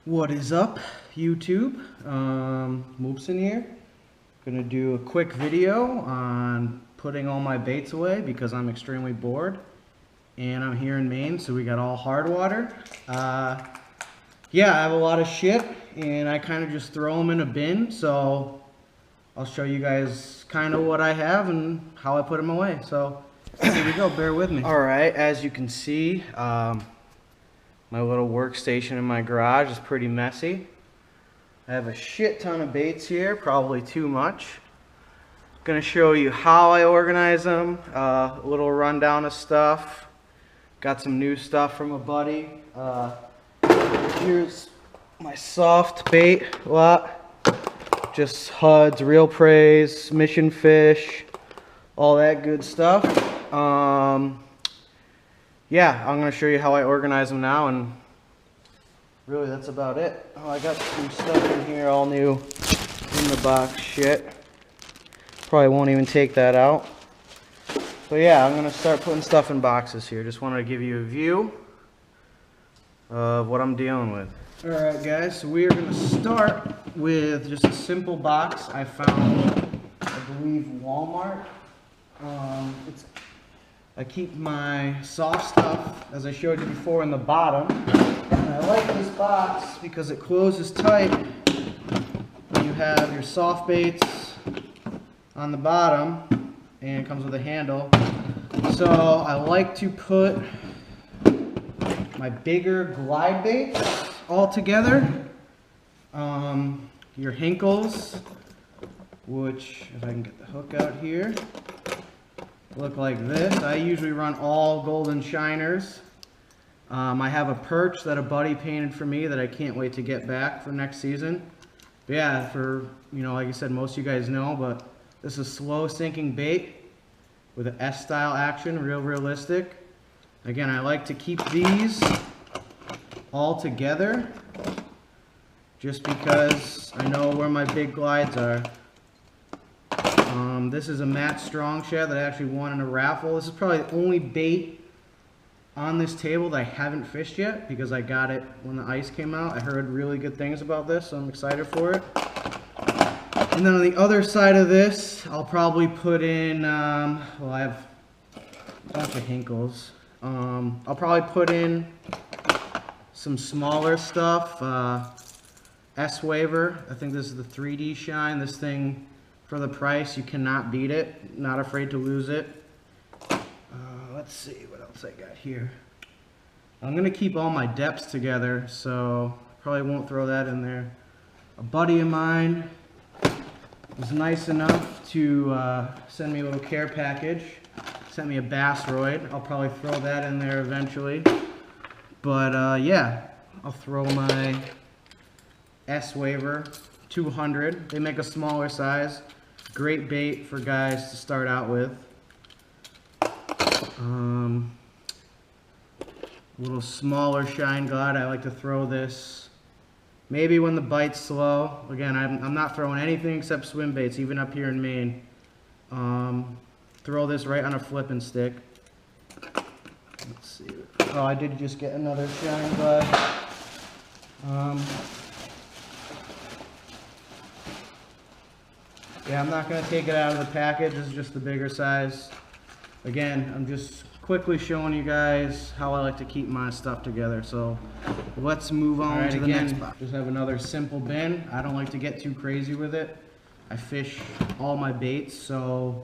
What is up, YouTube? Moopsin here. Gonna do a quick video on putting all my baits away because I'm extremely bored. And I'm here in Maine, so we got all hard water. Yeah, I have a lot of shit, and I kind of just throw them in a bin. So I'll show you guys kind of what I have and how I put them away. So here we go, bear with me. Alright, as you can see, my little workstation in my garage is pretty messy. I have a shit ton of baits here, probably too much. Gonna show you how I organize them, a little rundown of stuff. Got some new stuff from a buddy. Here's my soft bait lot. Just HUDs, real praise, mission fish, all that good stuff. Yeah, I'm going to show you how I organize them now, and really that's about it. Oh, I got some stuff in here all new in the box shit. Probably won't even take that out. But yeah, I'm going to start putting stuff in boxes here. Just wanted to give you a view of what I'm dealing with. Alright guys, so we are going to start with just a simple box I found, I believe, Walmart. I keep my soft stuff, as I showed you before, in the bottom. And I like this box because it closes tight. You have your soft baits on the bottom, and it comes with a handle. So I like to put my bigger glide baits all together. Your Hinkles, which, if I can get the hook out here, look like this. I usually run all golden shiners. I have a perch that a buddy painted for me that I can't wait to get back for next season. But yeah, for, you know, like I said, most of you guys know, but this is slow sinking bait with an S-style action, real realistic. Again, I like to keep these all together just because I know where my big glides are. This is a Matt Strong shad that I actually won in a raffle. This is probably the only bait on this table that I haven't fished yet because I got it when the ice came out. I heard really good things about this, so I'm excited for it. And then on the other side of this, I'll probably put in, well, I have a bunch of Hinkles. I'll probably put in some smaller stuff. S-Waver, I think this is the 3D Shine. This thing, for the price, you cannot beat it. Not afraid to lose it. Let's see what else I got here. I'm going to keep all my depths together, so probably won't throw that in there. A buddy of mine was nice enough to send me a little care package. Sent me a Bassroid. I'll probably throw that in there eventually. But yeah, I'll throw my S-Waver 200. They make a smaller size. Great bait for guys to start out with. A little smaller shine glide. I like to throw this maybe when the bite's slow. Again, I'm not throwing anything except swim baits, even up here in Maine. Throw this right on a flipping stick. Let's see. Oh, I did just get another shine glide. Yeah, I'm not going to take it out of the package. This is just the bigger size. Again, I'm just quickly showing you guys how I like to keep my stuff together. So let's move on to the next box. Just have another simple bin. I don't like to get too crazy with it. I fish all my baits, so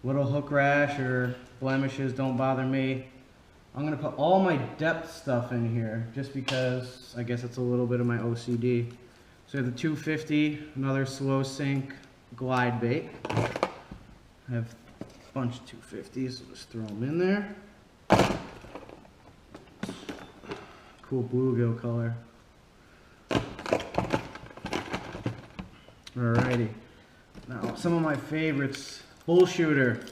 little hook rash or blemishes don't bother me. I'm going to put all my depth stuff in here just because I guess it's a little bit of my OCD. So the 250, another slow sink glide bait. I have a bunch of 250s, so just throw them in there. Cool bluegill color. Alrighty. Now, some of my favorites. Bull shooter.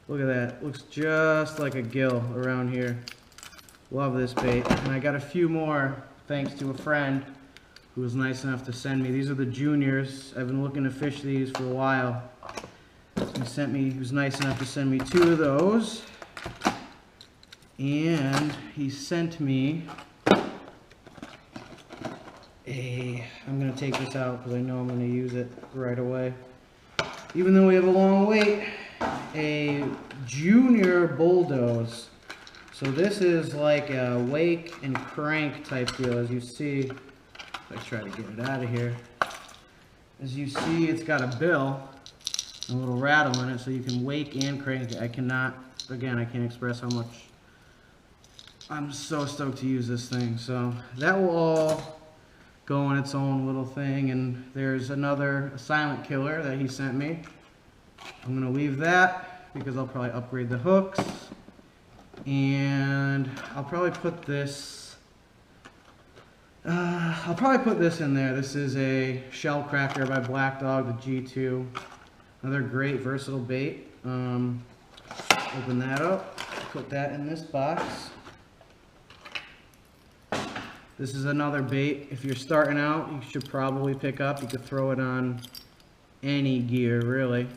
Look at that. Looks just like a gill around here. Love this bait. And I got a few more thanks to a friend who was nice enough to send me. These are the juniors. I've been looking to fish these for a while. He was nice enough to send me 2 of those. And he sent me I'm going to take this out because I know I'm going to use it right away. Even though we have a long wait, a junior bulldoze. So this is like a wake and crank type deal. As you see, let's try to get it out of here. As you see, it's got a bill, a little rattle in it, so you can wake and crank it. I cannot, again, I can't express how much I'm so stoked to use this thing. So that will all go in its own little thing. And there's another silent killer that he sent me. I'm going to leave that because I'll probably upgrade the hooks. And I'll probably put this in there. This is a shell cracker by Black Dog, the G2. Another great versatile bait. Open that up, put that in this box. This is another bait. If you're starting out, you should probably pick up. You could throw it on any gear, really.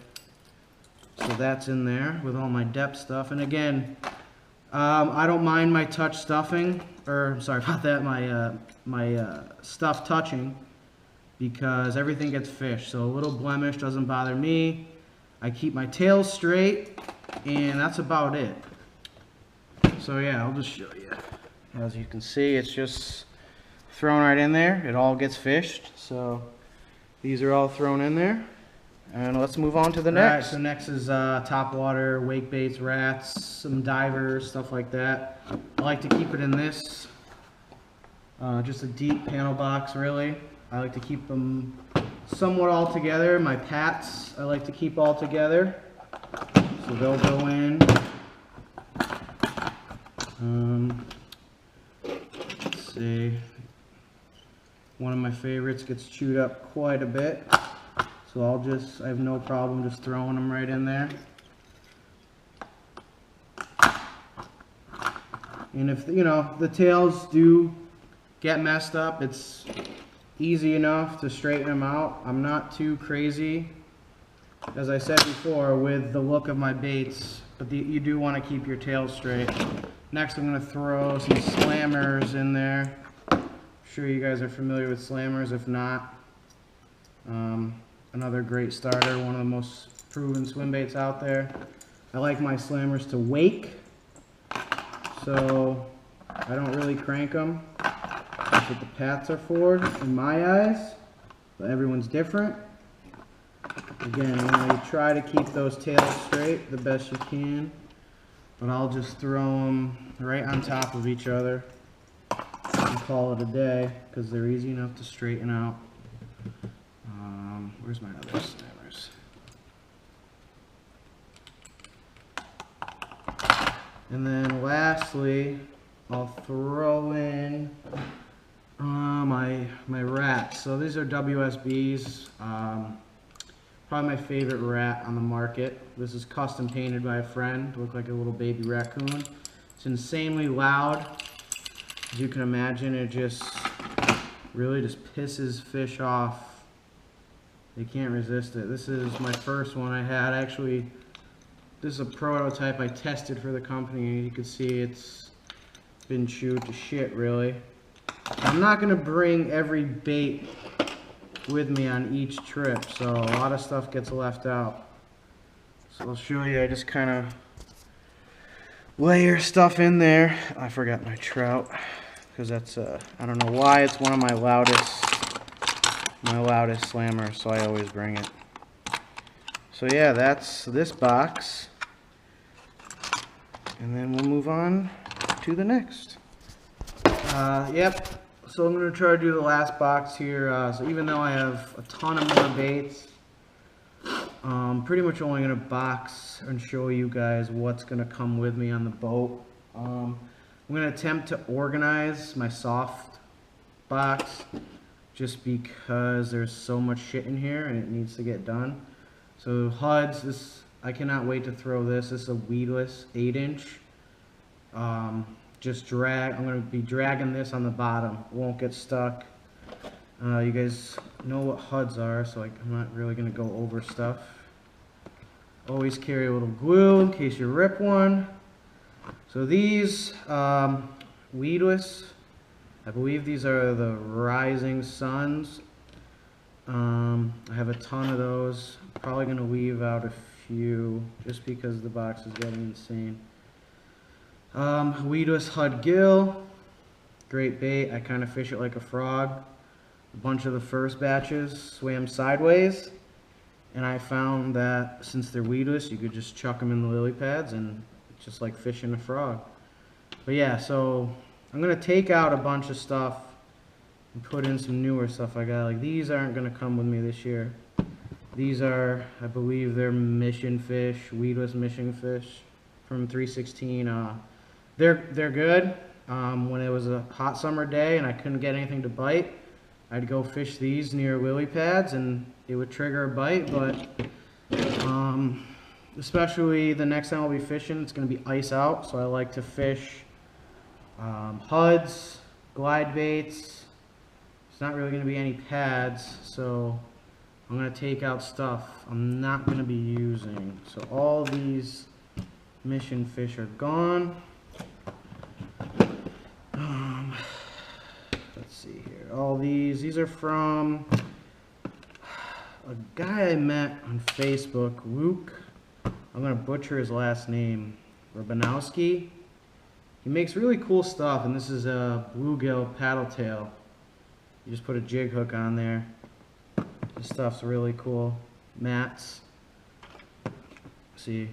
So that's in there with all my depth stuff. And again, I don't mind my touch stuffing, or sorry about that, my stuff touching, because everything gets fished. So a little blemish doesn't bother me. I keep my tail straight, and that's about it. So yeah, I'll just show you. As you can see, it's just thrown right in there. It all gets fished. So these are all thrown in there. And let's move on to the next. Alright, so next is topwater, wake baits, rats, some divers, stuff like that. I like to keep it in this, just a deep panel box, really. I like to keep them somewhat all together. My pats, I like to keep all together. So they'll go in. Let's see. One of my favorites gets chewed up quite a bit. So I have no problem just throwing them right in there. And if, you know, the tails do get messed up, it's easy enough to straighten them out. I'm not too crazy, as I said before, with the look of my baits, but you do want to keep your tail straight. Next, I'm going to throw some slammers in there. I'm sure you guys are familiar with slammers. If not, another great starter, one of the most proven swim baits out there. I like my slammers to wake, so I don't really crank them. That's what the pats are for, in my eyes. But everyone's different. Again, you try to keep those tails straight the best you can, but I'll just throw them right on top of each other and call it a day because they're easy enough to straighten out. Where's my other snammers? And then lastly, I'll throw in my rats. So these are WSBs. Probably my favorite rat on the market. This is custom painted by a friend. Look like a little baby raccoon. It's insanely loud. As you can imagine, it just really just pisses fish off. They can't resist it. This is my first one I had. Actually, this is a prototype I tested for the company. You can see it's been chewed to shit, really. I'm not going to bring every bait with me on each trip, so a lot of stuff gets left out. So I'll show you. I just kind of layer stuff in there. I forgot my trout, because that's I don't know why, it's one of my loudest slammers, so I always bring it. So yeah, that's this box, and then we'll move on to the next. Yep, so I'm going to try to do the last box here. So even though I have a ton of more baits, I'm pretty much only going to box and show you guys what's going to come with me on the boat. I'm going to attempt to organize my soft box, just because there's so much shit in here and it needs to get done. So HUDs, I cannot wait to throw this. This is a weedless 8-inch. Just drag, I'm going to be dragging this on the bottom. It won't get stuck. You guys know what HUDs are, so I'm not really going to go over stuff. Always carry a little glue in case you rip one. So these weedless I believe these are the Rising Suns. I have a ton of those. Probably going to leave out a few just because the box is getting insane. Weedless Hud Gill. Great bait. I kind of fish it like a frog. A bunch of the first batches swam sideways. And I found that since they're weedless, you could just chuck them in the lily pads and it's just like fishing a frog. But yeah, so I'm going to take out a bunch of stuff and put in some newer stuff I got. Like these aren't going to come with me this year. These are, I believe they're mission fish, weedless mission fish from 316. They're good. When it was a hot summer day and I couldn't get anything to bite, I'd go fish these near lily pads and it would trigger a bite, but especially the next time I'll be fishing, it's going to be ice out, so I like to fish HUDs, glide baits. It's not really going to be any pads, so I'm going to take out stuff I'm not going to be using. So all these mission fish are gone. Let's see here. All these are from a guy I met on Facebook, Luke. I'm going to butcher his last name, Rabanowski. He makes really cool stuff, and this is a bluegill paddle tail. You just put a jig hook on there. This stuff's really cool. Mats. See,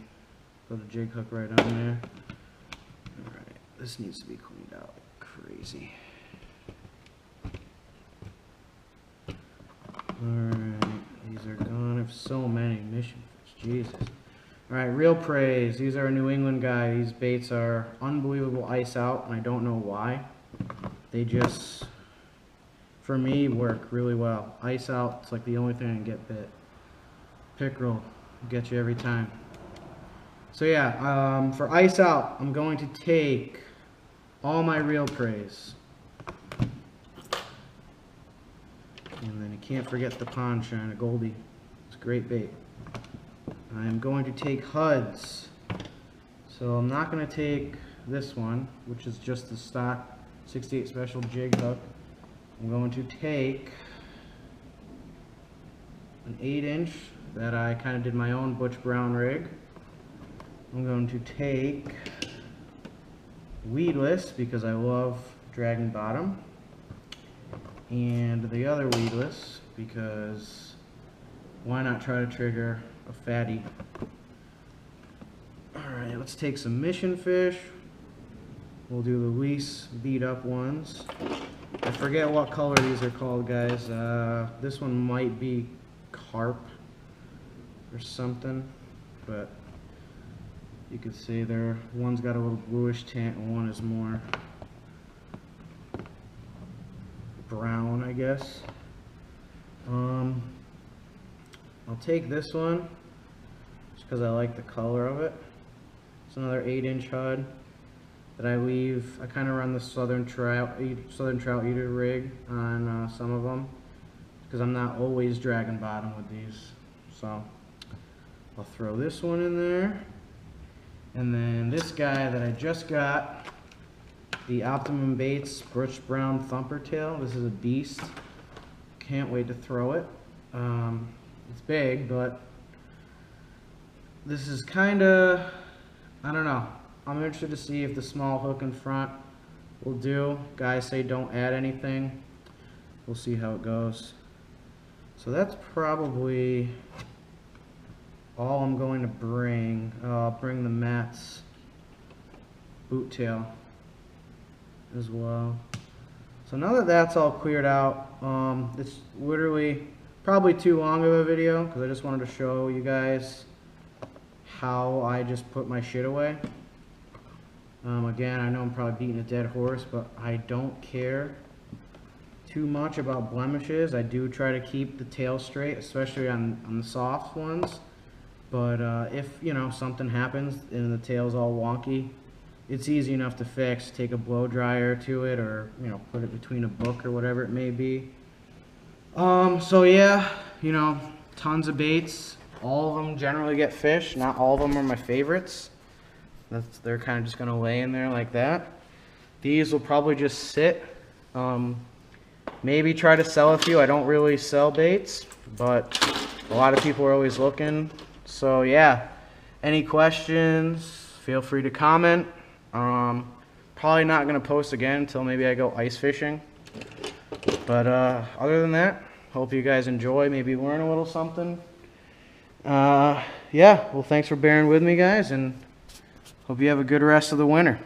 put a jig hook right on there. Alright, this needs to be cleaned out like crazy. Alright, these are gone. I have so many mission fish, Jesus. Alright, Real Praise. These are a New England guy. These baits are unbelievable ice out, and I don't know why. They just, for me, work really well. Ice out, it's like the only thing I can get bit. Pickerel will get you every time. So yeah, for ice out, I'm going to take all my Real Praise. And then you can't forget the Pond Shine, a Goldie. It's a great bait. I'm going to take HUDs. So I'm not going to take this one, which is just the stock 68 special jig hook. I'm going to take an 8-inch that I kind of did my own Butch Brown rig. I'm going to take weedless because I love dragging bottom, and the other weedless because why not try to trigger a fatty. Alright, let's take some mission fish. We'll do the least beat up ones. I forget what color these are called, guys. This one might be carp or something, but you could see there, one's got a little bluish tint and one is more brown, I guess. I'll take this one just because I like the color of it. It's another 8-inch HUD that I leave. I kind of run the Southern Trout Eater rig on some of them because I'm not always dragging bottom with these. So I'll throw this one in there. And then this guy that I just got, the Optimum Baits Butch Brown Thumper Tail. This is a beast. Can't wait to throw it. It's big, but this is kind of, I don't know. I'm interested to see if the small hook in front will do. Guys say don't add anything. We'll see how it goes. So that's probably all I'm going to bring. I'll bring the Matt's boot tail as well. So now that that's all cleared out, it's literally probably too long of a video because I just wanted to show you guys how I just put my shit away. Again, I know I'm probably beating a dead horse, but I don't care too much about blemishes. I do try to keep the tail straight, especially on the soft ones. But if, you know, something happens and the tail's all wonky, it's easy enough to fix. Take a blow dryer to it, or, you know, put it between a book or whatever it may be. So yeah, you know, tons of baits. All of them generally get fish. Not all of them are my favorites. They're kind of just going to lay in there like that. These will probably just sit Maybe try to sell a few. I don't really sell baits, but a lot of people are always looking. So yeah, any questions, feel free to comment. Probably not going to post again until maybe I go ice fishing. But other than that, hope you guys enjoy, maybe learn a little something. Yeah, well, thanks for bearing with me, guys, and hope you have a good rest of the winter.